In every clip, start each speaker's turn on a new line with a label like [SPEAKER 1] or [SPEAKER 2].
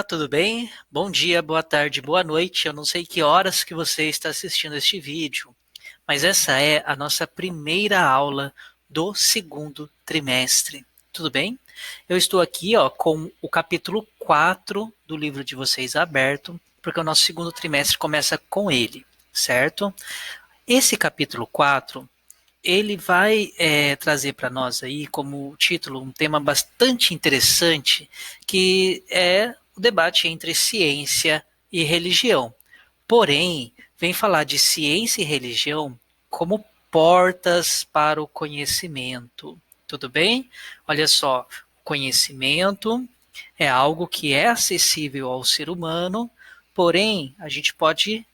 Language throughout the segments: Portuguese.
[SPEAKER 1] Tudo bem? Bom dia, boa tarde, boa noite. Eu não sei que horas que você está assistindo este vídeo, mas essa é a nossa primeira aula do segundo trimestre. Tudo bem? Eu estou aqui, com o capítulo 4 do livro de vocês aberto, porque o nosso segundo trimestre começa com ele, certo? Esse capítulo 4 ele vai trazer para nós aí como título um tema bastante interessante, que é o debate entre ciência e religião. Porém, vem falar de ciência e religião como portas para o conhecimento. Tudo bem? Olha só, conhecimento é algo que é acessível ao ser humano, porém a gente pode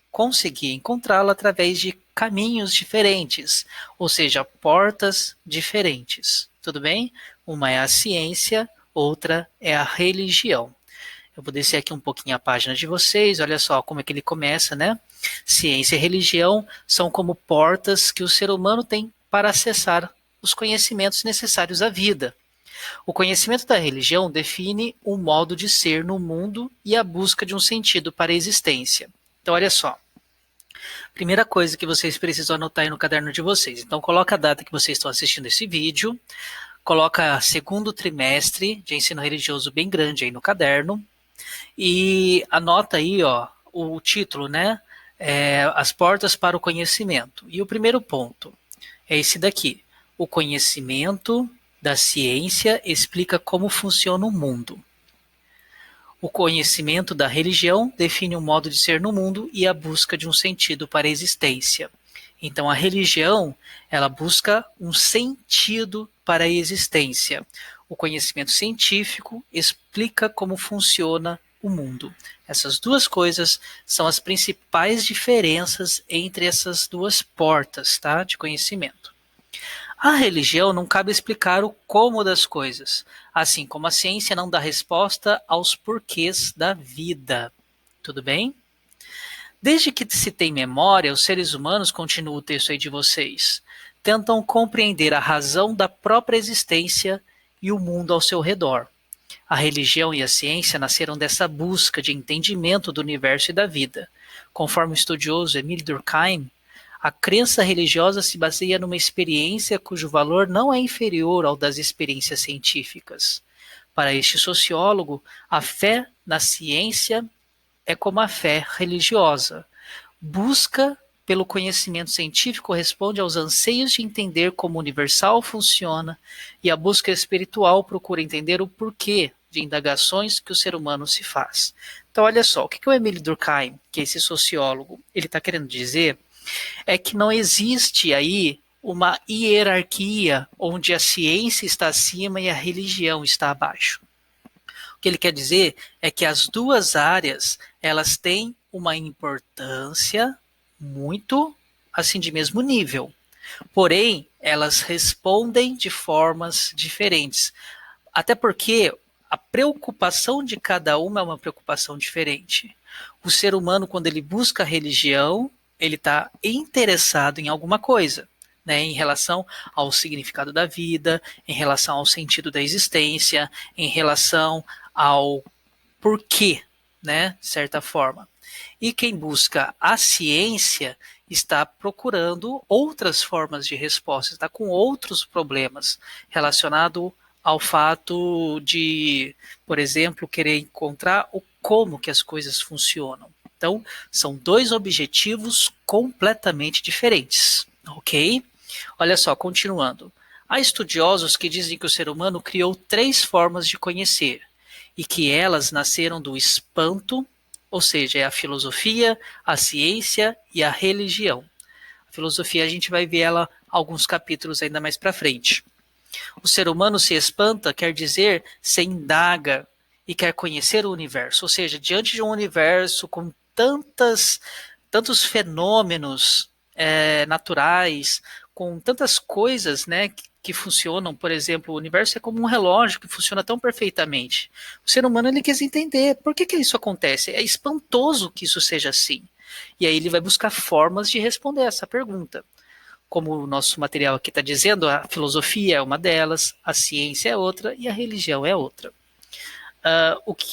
[SPEAKER 1] conseguir encontrá-lo através de caminhos diferentes, ou seja, portas diferentes. Tudo bem? Uma é a ciência, outra é a religião. Eu vou descer aqui um pouquinho a página de vocês, olha só como é que ele começa, né? Ciência e religião são como portas que o ser humano tem para acessar os conhecimentos necessários à vida. O conhecimento da religião define o modo de ser no mundo e a busca de um sentido para a existência. Então, olha só. Primeira coisa que vocês precisam anotar aí no caderno de vocês. Então, coloca a data que vocês estão assistindo esse vídeo, coloca segundo trimestre de ensino religioso bem grande aí no caderno e anota aí, o título, né? As portas para o conhecimento. E o primeiro ponto é esse daqui. O conhecimento da ciência explica como funciona o mundo. O conhecimento da religião define o modo de ser no mundo e a busca de um sentido para a existência. Então, a religião, ela busca um sentido para a existência. O conhecimento científico explica como funciona o mundo. Essas duas coisas são as principais diferenças entre essas duas portas, tá, de conhecimento. A religião não cabe explicar o como das coisas, assim como a ciência não dá resposta aos porquês da vida. Tudo bem? Desde que se tem memória, os seres humanos, continua o texto aí de vocês, tentam compreender a razão da própria existência e o mundo ao seu redor. A religião e a ciência nasceram dessa busca de entendimento do universo e da vida. Conforme o estudioso Emile Durkheim, a crença religiosa se baseia numa experiência cujo valor não é inferior ao das experiências científicas. Para este sociólogo, a fé na ciência é como a fé religiosa. Busca pelo conhecimento científico responde aos anseios de entender como o universal funciona, e a busca espiritual procura entender o porquê de indagações que o ser humano se faz. Então, olha só, o que o Emile Durkheim, que é esse sociólogo, ele está querendo dizer é que não existe aí uma hierarquia onde a ciência está acima e a religião está abaixo. O que ele quer dizer é que as duas áreas, elas têm uma importância muito assim de mesmo nível. Porém, elas respondem de formas diferentes. Até porque a preocupação de cada uma é uma preocupação diferente. O ser humano, quando ele busca a religião, ele está interessado em alguma coisa, né, em relação ao significado da vida, em relação ao sentido da existência, em relação ao porquê, né, de certa forma. E quem busca a ciência está procurando outras formas de resposta, está com outros problemas relacionados ao fato de, por exemplo, querer encontrar o como que as coisas funcionam. Então, são dois objetivos completamente diferentes, ok? Olha só, continuando. Há estudiosos que dizem que o ser humano criou três formas de conhecer e que elas nasceram do espanto, ou seja, é a filosofia, a ciência e a religião. A filosofia a gente vai ver ela alguns capítulos ainda mais para frente. O ser humano se espanta quer dizer se indaga e quer conhecer o universo, ou seja, diante de um universo com tantos fenômenos naturais, com tantas coisas, né, que funcionam, por exemplo, o universo é como um relógio que funciona tão perfeitamente. O ser humano ele quer entender por que isso acontece. É espantoso que isso seja assim. E aí ele vai buscar formas de responder essa pergunta. Como o nosso material aqui está dizendo, a filosofia é uma delas, a ciência é outra e a religião é outra.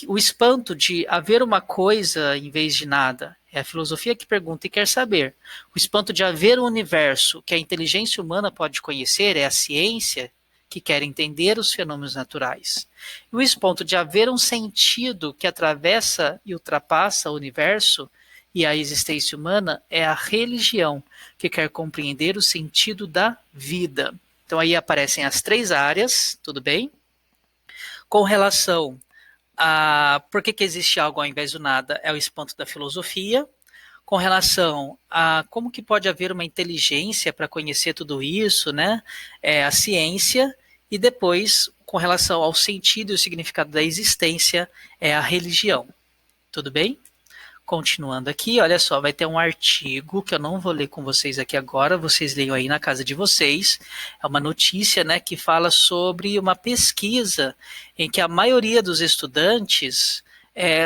[SPEAKER 1] o espanto de haver uma coisa em vez de nada. É a filosofia que pergunta e quer saber. O espanto de haver um universo que a inteligência humana pode conhecer é a ciência que quer entender os fenômenos naturais. E o espanto de haver um sentido que atravessa e ultrapassa o universo e a existência humana é a religião que quer compreender o sentido da vida. Então aí aparecem as três áreas, tudo bem? Com relação por que existe algo ao invés do nada é o espanto da filosofia. Com relação a como que pode haver uma inteligência para conhecer tudo isso, né? É a ciência. E depois, com relação ao sentido e o significado da existência, é a religião. Tudo bem? Continuando aqui, olha só, vai ter um artigo que eu não vou ler com vocês aqui agora, vocês leiam aí na casa de vocês. É uma notícia, né, que fala sobre uma pesquisa em que a maioria dos estudantes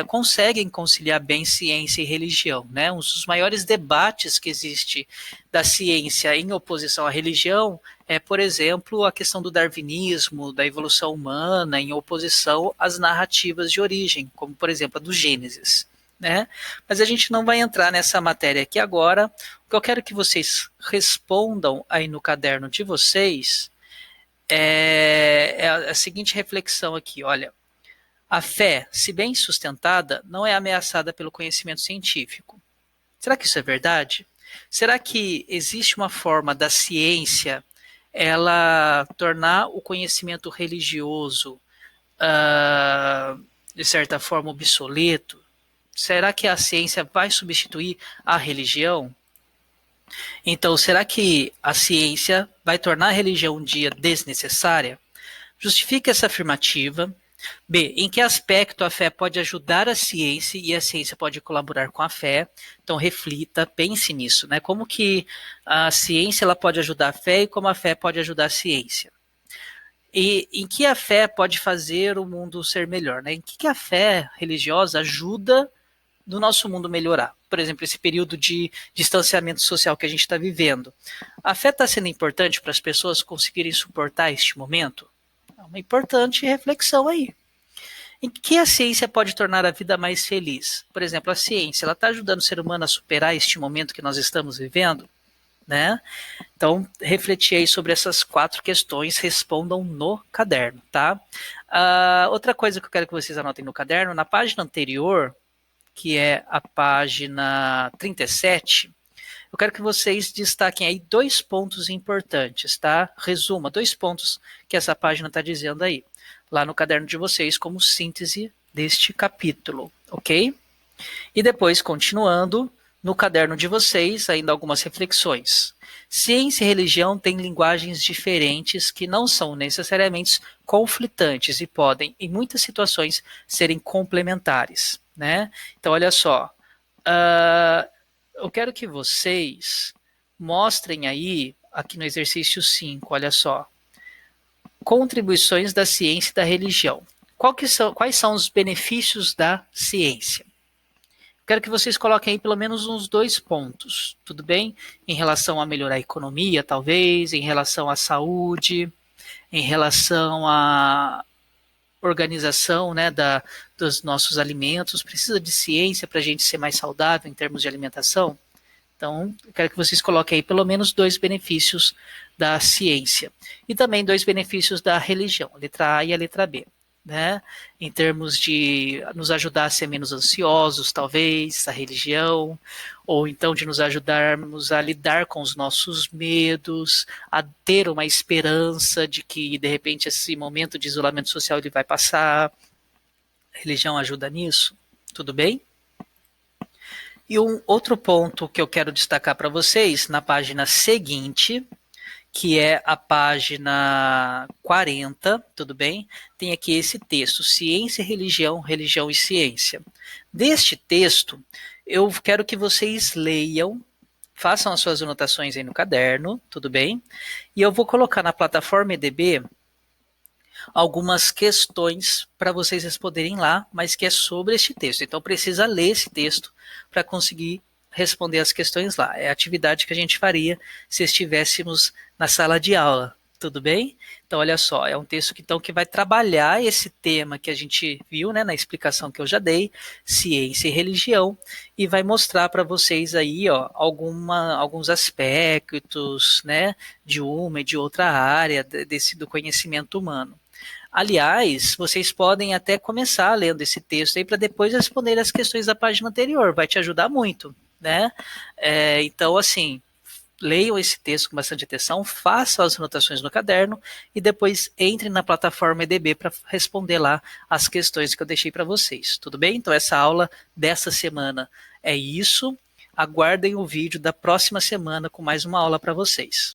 [SPEAKER 1] conseguem conciliar bem ciência e religião, né? Um dos maiores debates que existe da ciência em oposição à religião é, por exemplo, a questão do darwinismo, da evolução humana, em oposição às narrativas de origem, como, por exemplo, a do Gênesis. Né? Mas a gente não vai entrar nessa matéria aqui agora. O que eu quero que vocês respondam aí no caderno de vocês é a seguinte reflexão aqui, olha. A fé, se bem sustentada, não é ameaçada pelo conhecimento científico. Será que isso é verdade? Será que existe uma forma da ciência ela tornar o conhecimento religioso de certa forma obsoleto? Será que a ciência vai substituir a religião? Então, será que a ciência vai tornar a religião um dia desnecessária? Justifique essa afirmativa. B. Em que aspecto a fé pode ajudar a ciência e a ciência pode colaborar com a fé? Então, reflita, pense nisso, né? Como que a ciência ela pode ajudar a fé e como a fé pode ajudar a ciência? E em que a fé pode fazer o mundo ser melhor, né? Em que a fé religiosa ajuda do nosso mundo melhorar. Por exemplo, esse período de distanciamento social que a gente está vivendo. A fé está sendo importante para as pessoas conseguirem suportar este momento? É uma importante reflexão aí. Em que a ciência pode tornar a vida mais feliz? Por exemplo, a ciência, ela está ajudando o ser humano a superar este momento que nós estamos vivendo? Né? Então, refletir aí sobre essas 4 questões, respondam no caderno, tá? Outra coisa que eu quero que vocês anotem no caderno, na página anterior, que é a página 37, eu quero que vocês destaquem aí 2 pontos importantes, tá? Resuma 2 pontos que essa página está dizendo aí, lá no caderno de vocês, como síntese deste capítulo, ok? E depois, continuando, no caderno de vocês, ainda algumas reflexões. Ciência e religião têm linguagens diferentes que não são necessariamente conflitantes e podem, em muitas situações, serem complementares. Né? Então, olha só, eu quero que vocês mostrem aí, aqui no exercício 5, olha só, contribuições da ciência e da religião. Quais são os benefícios da ciência? Quero que vocês coloquem aí pelo menos uns 2 pontos, tudo bem? Em relação a melhorar a economia, talvez, em relação à saúde, em relação à organização, né, dos nossos alimentos. Precisa de ciência para a gente ser mais saudável em termos de alimentação? Então, eu quero que vocês coloquem aí pelo menos 2 benefícios da ciência. E também 2 benefícios da religião, a letra A e a letra B. Né? Em termos de nos ajudar a ser menos ansiosos, talvez, a religião, ou então de nos ajudarmos a lidar com os nossos medos, a ter uma esperança de que, de repente, esse momento de isolamento social ele vai passar. A religião ajuda nisso, tudo bem? E um outro ponto que eu quero destacar para vocês, na página seguinte, que é a página 40, tudo bem? Tem aqui esse texto, Ciência e Religião, Religião e Ciência. Deste texto, eu quero que vocês leiam, façam as suas anotações aí no caderno, tudo bem? E eu vou colocar na plataforma EDB algumas questões para vocês responderem lá, mas que é sobre este texto. Então precisa ler esse texto para conseguir responder as questões lá. É a atividade que a gente faria se estivéssemos na sala de aula. Tudo bem? Então, olha só, é um texto que vai trabalhar esse tema que a gente viu, né, na explicação que eu já dei, ciência e religião, e vai mostrar para vocês aí, ó, alguns aspectos, né, de uma e de outra área do conhecimento humano. Aliás, vocês podem até começar lendo esse texto aí para depois responder as questões da página anterior, vai te ajudar muito, né? Então, assim, leiam esse texto com bastante atenção, façam as anotações no caderno e depois entrem na plataforma EDB para responder lá as questões que eu deixei para vocês. Tudo bem? Então, essa aula dessa semana é isso. Aguardem o vídeo da próxima semana com mais uma aula para vocês.